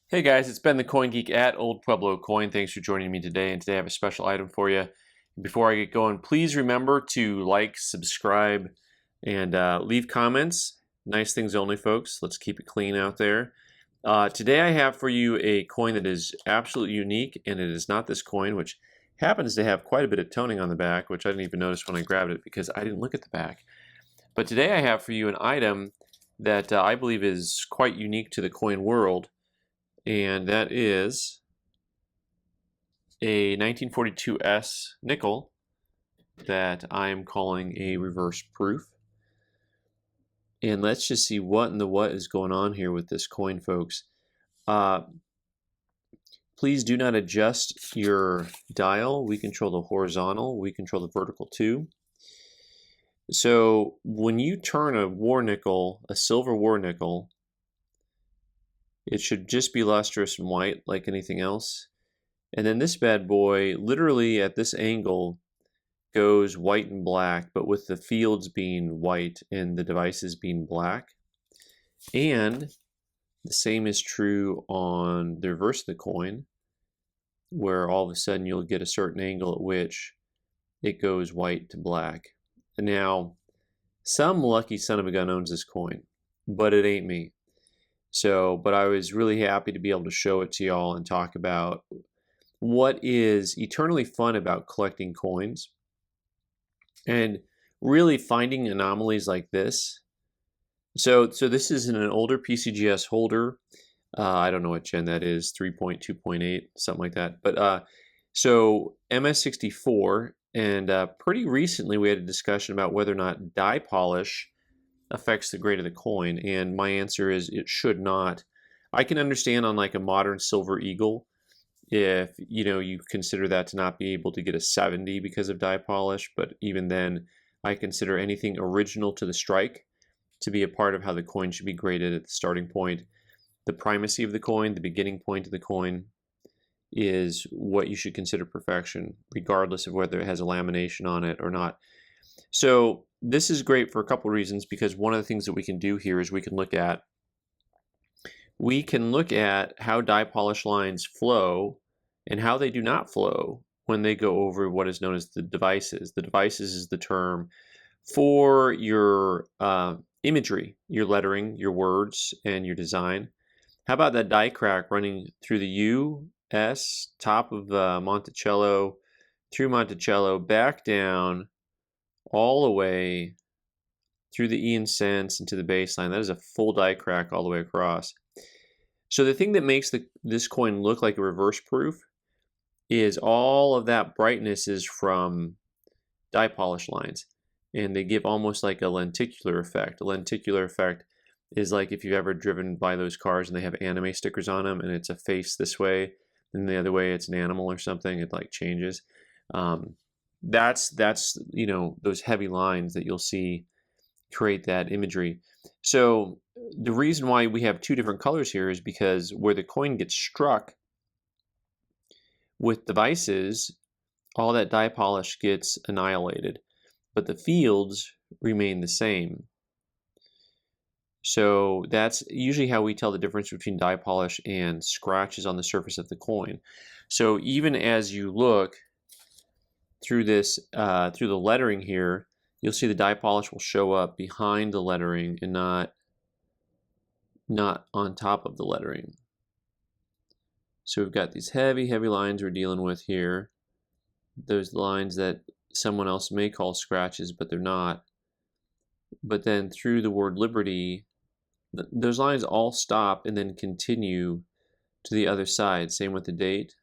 Hey guys, it's Ben the Coin Geek at Old Pueblo Coin. Thanks for joining me today. And today I have a special item for you. Before I get going, please remember to like, subscribe, and leave comments. Nice things only, folks. Let's keep it clean out there. Today I have for you a coin that is absolutely unique, and it is not this coin, which happens to have quite a bit of toning on the back, which I didn't even notice when I grabbed it because I didn't look at the back. But today I have for you an item that I believe is quite unique to the coin world. And that is a 1942S nickel that I'm calling a reverse proof. And let's just see what in the what is going on here with this coin, folks. Please do not adjust your dial. We control the horizontal, we control the vertical too. So when you turn a war nickel, a silver war nickel, it should just be lustrous and white like anything else. And then this bad boy, literally at this angle, goes white and black, but with the fields being white and the devices being black. And the same is true on the reverse of the coin, where all of a sudden you'll get a certain angle at which it goes white to black. And now, some lucky son of a gun owns this coin, but it ain't me. But I was really happy to be able to show it to y'all and talk about what is eternally fun about collecting coins and really finding anomalies like this. So this is in an older PCGS holder. I don't know what gen that is, 3.2.8, something like that. But so MS64, and pretty recently we had a discussion about whether or not die polish affects the grade of the coin, and my answer is it should not. I can understand on like a modern Silver Eagle if you consider that to not be able to get a 70 because of die polish, but even then I consider anything original to the strike to be a part of how the coin should be graded at the starting point. The primacy of the coin, the beginning point of the coin, is what you should consider perfection, regardless of whether it has a lamination on it or not. So this is great for a couple of reasons, because one of the things that we can do here is we can look at how die polish lines flow and how they do not flow when they go over what is known as the devices. The devices is the term for your imagery, your lettering, your words, and your design. How about that die crack running through the U, S, top of Monticello, through Monticello, back down, all the way through the E and cents into the baseline. That is a full die crack all the way across. So the thing that makes this coin look like a reverse proof is all of that brightness is from die polish lines, and they give almost like a lenticular effect. A lenticular effect is like if you've ever driven by those cars and they have anime stickers on them, and it's a face this way, and the other way it's an animal or something. It like changes. That's those heavy lines that you'll see create that imagery. So the reason why we have two different colors here is because where the coin gets struck with devices, all that die polish gets annihilated, but the fields remain the same. So that's usually how we tell the difference between die polish and scratches on the surface of the coin. So even as you look through this, through the lettering here, you'll see the die polish will show up behind the lettering and not on top of the lettering. So we've got these heavy, heavy lines we're dealing with here. Those lines that someone else may call scratches, but they're not. But then through the word liberty, those lines all stop and then continue to the other side. Same with the date.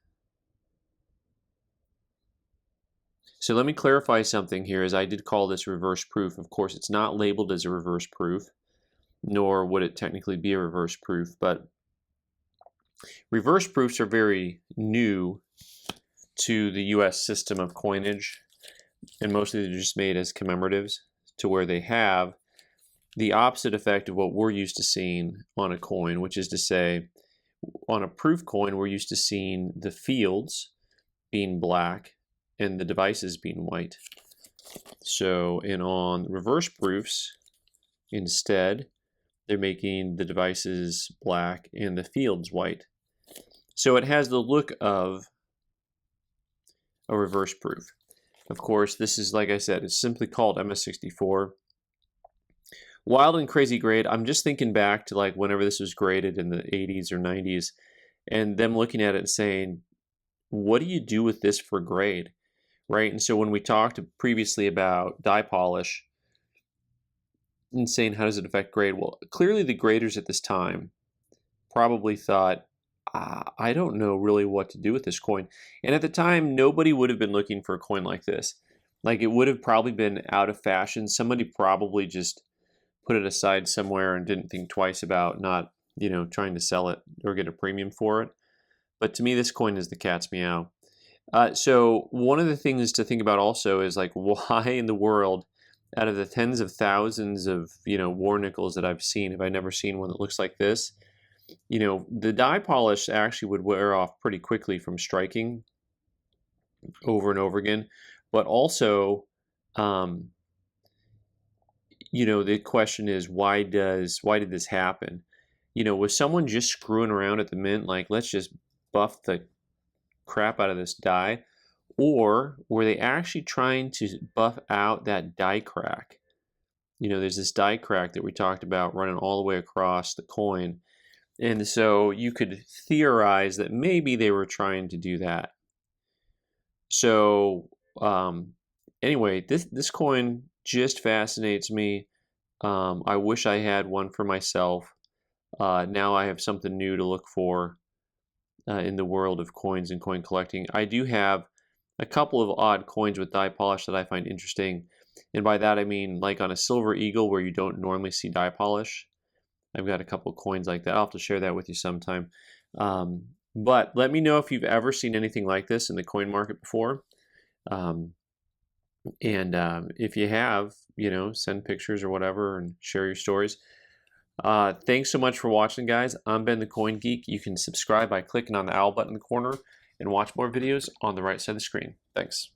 So let me clarify something here, as I did call this reverse proof. Of course, it's not labeled as a reverse proof, nor would it technically be a reverse proof, but reverse proofs are very new to the US system of coinage, and mostly they're just made as commemoratives, to where they have the opposite effect of what we're used to seeing on a coin, which is to say, on a proof coin, we're used to seeing the fields being black and the devices being white. So, and on reverse proofs, instead, they're making the devices black and the fields white. So it has the look of a reverse proof. Of course, this is, like I said, it's simply called MS64. Wild and crazy grade. I'm just thinking back to like whenever this was graded in the 80s or 90s, and them looking at it and saying, what do you do with this for grade, right? And so when we talked previously about die polish and saying how does it affect grade, well, clearly the graders at this time probably thought, I don't know really what to do with this coin. And at the time, nobody would have been looking for a coin like this. Like, it would have probably been out of fashion. Somebody probably just put it aside somewhere and didn't think twice about not, trying to sell it or get a premium for it. But to me, this coin is the cat's meow. So one of the things to think about also is like, why in the world, out of the tens of thousands of war nickels that I've seen, have I never seen one that looks like this? The die polish actually would wear off pretty quickly from striking over and over again. But also, the question is, why did this happen? Was someone just screwing around at the mint, like, let's just buff the crap out of this die? Or were they actually trying to buff out that die crack? There's this die crack that we talked about running all the way across the coin. And so you could theorize that maybe they were trying to do that. So anyway, this coin just fascinates me. I wish I had one for myself. Now I have something new to look for in the world of coins and coin collecting. I do have a couple of odd coins with die polish that I find interesting. And by that I mean like on a silver eagle where you don't normally see die polish. I've got a couple of coins like that. I'll have to share that with you sometime. But let me know if you've ever seen anything like this in the coin market before. If you have, send pictures or whatever and share your stories. Thanks so much for watching, guys. I'm Ben the Coin Geek. You can subscribe by clicking on the owl button in the corner and watch more videos on the right side of the screen. Thanks.